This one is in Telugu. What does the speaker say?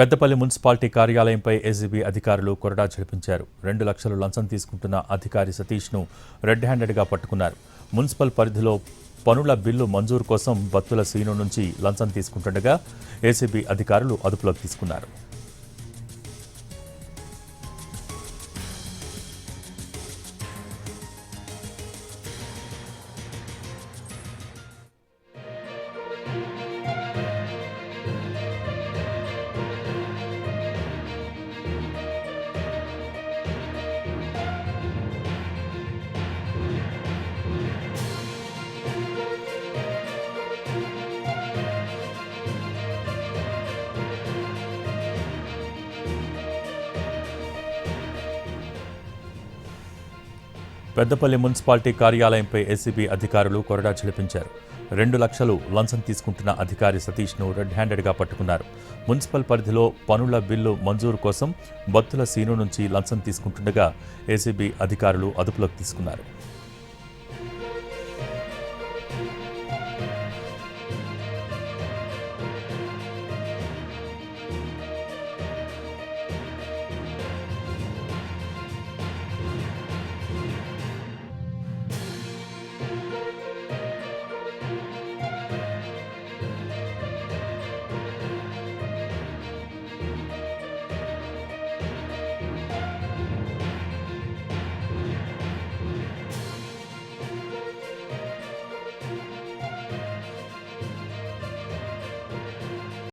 పెద్దపల్లి మున్సిపాలిటీ కార్యాలయంపై ఏసీబీ అధికారులు కొరడా జరిపించారు. 2 లక్షలు లంచం తీసుకుంటున్న అధికారి సతీష్ను రెడ్ హ్యాండెడ్గా పట్టుకున్నారు. మున్సిపల్ పరిధిలో పనుల బిల్లు మంజూరు కోసం బత్తుల సీను నుంచి లంచం తీసుకుంటుండగా ఏసీబీ అధికారులు అదుపులోకి తీసుకున్నారు. పెద్దపల్లి మున్సిపాలిటీ కార్యాలయంపై ఏసీబీ అధికారులు కొరడా చిలిపించారు. 2 లక్షలు లంచం తీసుకుంటున్న అధికారి సతీష్ను రెడ్ హ్యాండెడ్గా పట్టుకున్నారు. మున్సిపల్ పరిధిలో పనుల బిల్లు మంజూరు కోసం బత్తుల సీను నుంచి లంచం తీసుకుంటుండగా ఏసీబీ అధికారులు అదుపులోకి తీసుకున్నారు.